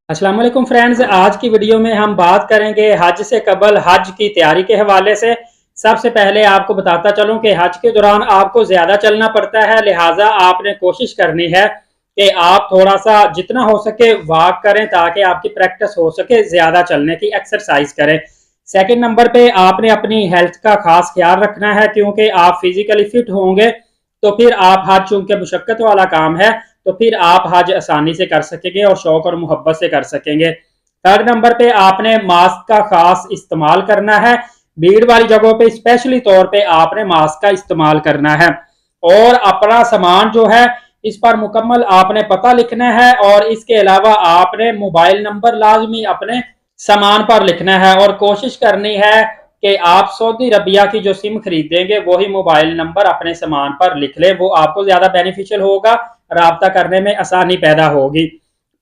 अस्सलाम वालेकुम फ्रेंड्स, आज की वीडियो में हम बात करेंगे हज से कबल हज की तैयारी के हवाले से। सबसे पहले आपको बताता चलूं कि हज के दौरान आपको ज़्यादा चलना पड़ता है, लिहाजा आपने कोशिश करनी है कि आप थोड़ा सा जितना हो सके वॉक करें ताकि आपकी प्रैक्टिस हो सके, ज़्यादा चलने की एक्सरसाइज करें। सेकंड नंबर पे आपने अपनी हेल्थ का खास ख्याल रखना है, क्योंकि आप फिजिकली फिट होंगे तो फिर आप हज चूंकि मुशक्कत वाला काम है तो फिर आप हज आसानी से कर सकेंगे और शौक और मोहब्बत से कर सकेंगे। थर्ड नंबर पे आपने मास्क का खास इस्तेमाल करना है, भीड़ वाली जगहों पे स्पेशली तौर पे आपने मास्क का इस्तेमाल करना है। और अपना सामान जो है इस पर मुकम्मल आपने पता लिखना है, और इसके अलावा आपने मोबाइल नंबर लाजमी अपने सामान पर लिखना है और कोशिश करनी है कि आप सऊदी अरबिया की जो सिम खरीदेंगे वही मोबाइल नंबर अपने सामान पर लिख लें, वो आपको ज्यादा बेनिफिशियल होगा, राब्ता करने में आसानी पैदा होगी।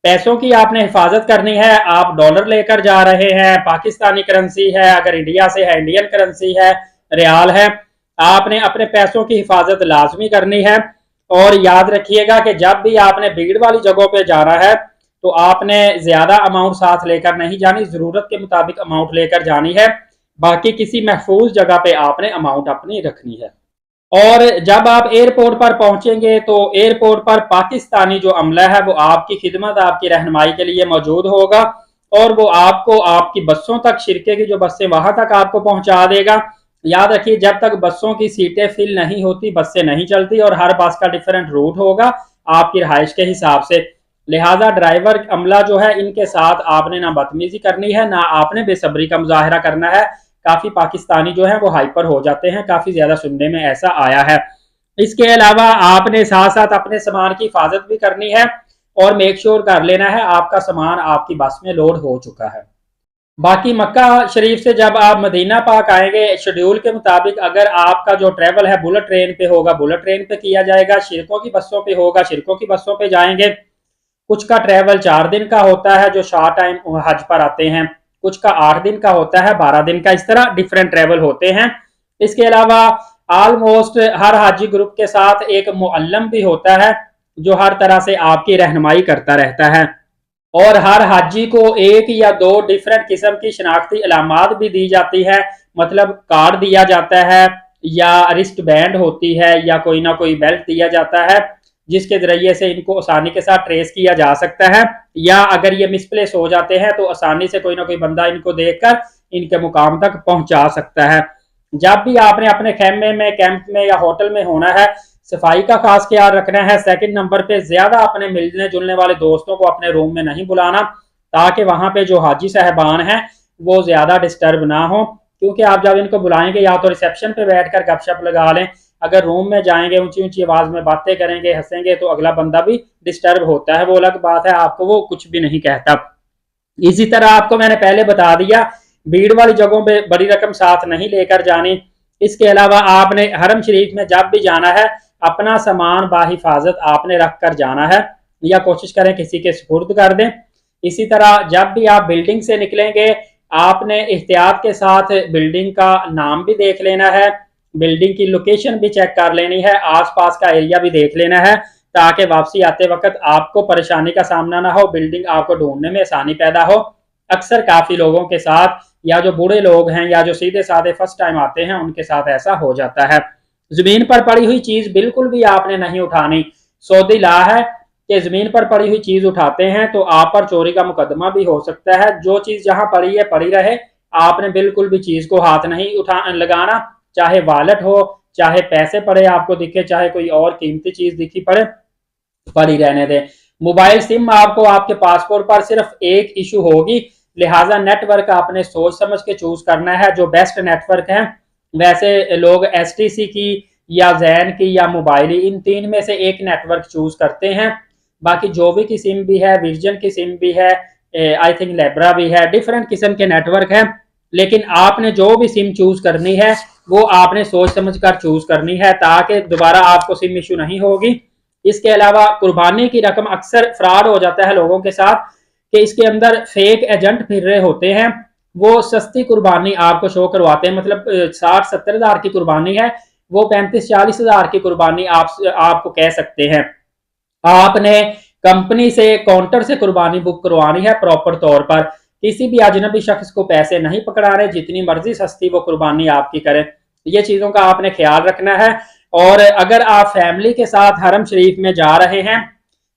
पैसों की आपने हिफाजत करनी है, आप डॉलर लेकर जा रहे हैं, पाकिस्तानी करेंसी है, अगर इंडिया से है इंडियन करेंसी है, रियाल है, आपने अपने पैसों की हिफाजत लाजमी करनी है। और याद रखिएगा कि जब भी आपने भीड़ वाली जगहों पे जाना है तो आपने ज्यादा अमाउंट साथ लेकर नहीं जानी, जरूरत के मुताबिक अमाउंट लेकर जानी है, बाकी किसी महफूज जगह पे आपने अमाउंट अपनी रखनी है। और जब आप एयरपोर्ट पर पहुंचेंगे तो एयरपोर्ट पर पाकिस्तानी जो अमला है वो आपकी खिदमत, आपकी रहनुमाई के लिए मौजूद होगा, और वो आपको आपकी बसों तक, शिरके की जो बसें वहां तक आपको पहुंचा देगा। याद रखिए, जब तक बसों की सीटें फिल नहीं होती बसें नहीं चलती, और हर बस का डिफरेंट रूट होगा आपकी रहाइश के हिसाब से। लिहाजा ड्राइवर अमला जो है इनके साथ आपने ना बदतमीजी करनी है, ना आपने बेसब्री का मुजाहरा करना है। काफी पाकिस्तानी जो है वो हाइपर हो जाते हैं, काफी ज्यादा सुनने में ऐसा आया है। इसके अलावा आपने साथ साथ अपने सामान की हिफाजत भी करनी है और मेक श्योर कर लेना है आपका सामान आपकी बस में लोड हो चुका है। बाकी मक्का शरीफ से जब आप मदीना पाक आएंगे, शेड्यूल के मुताबिक अगर आपका जो ट्रेवल है बुलेट ट्रेन पे होगा, बुलेट ट्रेन पे किया जाएगा, शिरकों की बसों पे होगा, शिरकों की बसों पे जाएंगे। कुछ का ट्रेवल 4 दिन का होता है जो शार्ट टाइम हज पर आते हैं, कुछ का 8 दिन का होता है, 12 दिन का, इस तरह डिफरेंट ट्रेवल होते हैं। इसके अलावा ऑलमोस्ट हर हाजी ग्रुप के साथ एक मुअल्लम भी होता है जो हर तरह से आपकी रहनुमाई करता रहता है, और हर हाजी को एक या दो डिफरेंट किस्म की शनाख्ती अलामात भी दी जाती है, मतलब कार्ड दिया जाता है, या रिस्ट बैंड होती है, या कोई ना कोई बेल्ट दिया जाता है जिसके जरिए से इनको आसानी के साथ ट्रेस किया जा सकता है, या अगर ये मिसप्लेस हो जाते हैं तो आसानी से कोई ना कोई बंदा इनको देखकर इनके मुकाम तक पहुंचा सकता है। जब भी आपने अपने खेमे में, कैंप में या होटल में होना है, सफाई का खास ख्याल रखना है। सेकंड नंबर पे ज्यादा अपने मिलने जुलने वाले दोस्तों को अपने रूम में नहीं बुलाना, ताकि वहां पे जो हाजी साहबान हैं वो ज्यादा डिस्टर्ब ना हो, क्योंकि आप जब इनको बुलाएंगे या तो रिसेप्शन पे बैठकर गपशप लगा लें, अगर रूम में जाएंगे ऊंची ऊंची आवाज में बातें करेंगे, हंसेंगे, तो अगला बंदा भी डिस्टर्ब होता है, वो अलग बात है, आपको वो कुछ भी नहीं कहता। इसी तरह आपको मैंने पहले बता दिया, भीड़ वाली जगहों पे बड़ी रकम साथ नहीं लेकर जानी। इसके अलावा आपने हरम शरीफ में जब भी जाना है अपना सामान बाहिफाजत आपने रख कर जाना है, या कोशिश करें किसी के सुपुर्द कर दें। इसी तरह जब भी आप बिल्डिंग से निकलेंगे आपने एहतियात के साथ बिल्डिंग का नाम भी देख लेना है, बिल्डिंग की लोकेशन भी चेक कर लेनी है, आसपास का एरिया भी देख लेना है, ताकि वापसी आते वक्त आपको परेशानी का सामना ना हो, बिल्डिंग आपको ढूंढने में आसानी पैदा हो। अक्सर काफी लोगों के साथ, या जो बूढ़े लोग हैं या जो सीधे साधे फर्स्ट टाइम आते हैं, उनके साथ ऐसा हो जाता है। जमीन पर पड़ी हुई चीज बिल्कुल भी आपने नहीं उठानी। सऊदी लॉ है कि जमीन पर पड़ी हुई चीज उठाते हैं तो आप पर चोरी का मुकदमा भी हो सकता है। जो चीज जहां पड़ी है पड़ी रहे, आपने बिल्कुल भी चीज को हाथ नहीं उठा लगाना, चाहे वॉलेट हो, चाहे पैसे पड़े आपको दिखे, चाहे कोई और कीमती चीज दिखी पड़े, पड़ी रहने दे। मोबाइल सिम आपको आपके पासपोर्ट पर सिर्फ एक इशू होगी, लिहाजा नेटवर्क आपने सोच समझ के चूज करना है जो बेस्ट नेटवर्क है। वैसे लोग एसटीसी की या जैन की या मोबाइली, इन तीन में से एक नेटवर्क चूज करते हैं। बाकी जो भी की सिम भी है, विजन की सिम भी है, आई थिंक लेब्रा भी है, डिफरेंट किस्म के नेटवर्क है, लेकिन आपने जो भी सिम चूज करनी है वो आपने सोच समझ कर चूज करनी है, ताकि दोबारा आपको सिम इशू नहीं होगी। इसके अलावा कुर्बानी की रकम, अक्सर फ्रॉड हो जाता है लोगों के साथ कि इसके अंदर फेक एजेंट फिर रहे होते हैं, वो सस्ती कुर्बानी आपको शो करवाते हैं, मतलब 60-70 हज़ार की कुर्बानी है, वो 35-40 हज़ार की कुर्बानी आपको कह सकते हैं। आपने कंपनी से काउंटर से कुर्बानी बुक करवानी है प्रॉपर तौर पर। किसी भी अजनबी शख्स को पैसे नहीं पकड़ाने, जितनी मर्जी सस्ती वो कुर्बानी आपकी करे। ये चीज़ों का आपने ख्याल रखना है। और अगर आप फैमिली के साथ हरम शरीफ में जा रहे हैं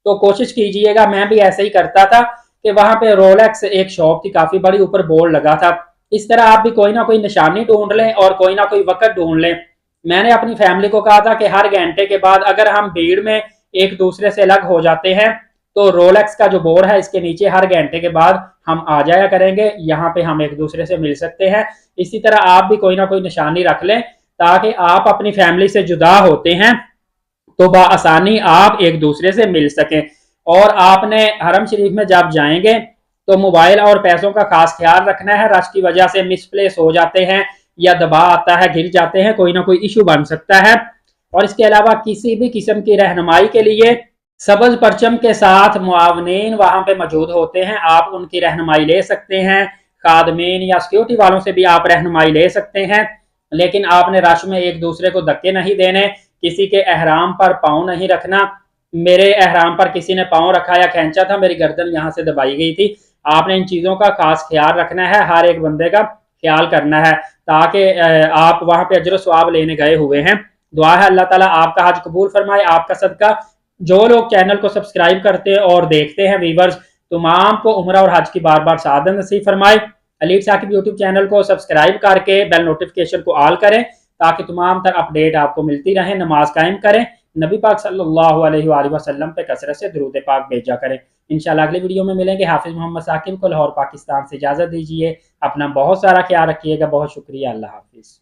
तो कोशिश कीजिएगा, मैं भी ऐसे ही करता था कि वहां पे रोलेक्स एक शॉप थी काफी बड़ी, ऊपर बोर्ड लगा था। इस तरह आप भी कोई ना कोई निशानी ढूंढ लें और कोई ना कोई वक्त ढूंढ लें। मैंने अपनी फैमिली को कहा था कि हर घंटे के बाद अगर हम भीड़ में एक दूसरे से अलग हो जाते हैं तो रोलेक्स का जो बोर्ड है इसके नीचे हर घंटे के बाद हम आ जाया करेंगे, यहाँ पे हम एक दूसरे से मिल सकते हैं। इसी तरह आप भी कोई ना कोई निशानी रख लें ताकि आप अपनी फैमिली से जुदा होते हैं तो बआसानी आप एक दूसरे से मिल सकें। और आपने हरम शरीफ में जब जाएंगे तो मोबाइल और पैसों का खास ख्याल रखना है। रश की वजह से मिसप्लेस हो जाते हैं या दबाव आता है, गिर जाते हैं, कोई ना कोई इशू बन सकता है। और इसके अलावा किसी भी किस्म की रहनुमाई के लिए सबज परचम के साथ मुआवनीन वहां पे मौजूद होते हैं, आप उनकी रहनुमाई ले सकते हैं। खादमीन या सिक्योरिटी वालों से भी आप रहनुमाई ले सकते हैं, लेकिन आपने रश में एक दूसरे को धक्के नहीं देने, किसी के एहराम पर पाँव नहीं रखना। मेरे एहराम पर किसी ने पाँव रखा या खींचा था, मेरी गर्दन यहाँ से दबाई गई थी। आपने इन चीज़ों का खास ख्याल रखना है, हर एक बंदे का ख्याल करना है ताकि आप वहाँ पे अजर सवाब लेने गए हुए हैं। दुआ है अल्लाह ताला आपका हज कबूल फरमाए, आपका सदका। जो लोग चैनल को सब्सक्राइब करते हैं और देखते हैं व्यूवर्स, तमाम को उम्रा और हज की बार बार सादत नसीब फरमाए। अलीफ साकिब यूट्यूब चैनल को सब्सक्राइब करके बेल नोटिफिकेशन को ऑल करें ताकि तमाम तक अपडेट आपको मिलती रहे। नमाज कायम करें, नबी पाक सल्लल्लाहु अलैहि वसल्लम पे कसरत से दुरूद पाक भेजा करें। इंशाल्लाह अगली वीडियो में मिलेंगे। हाफिज मोहम्मद साकिब को लाहौर पाकिस्तान से इजाज़त दीजिए। अपना बहुत सारा ख्याल रखिएगा। बहुत शुक्रिया। अल्लाह हाफिज।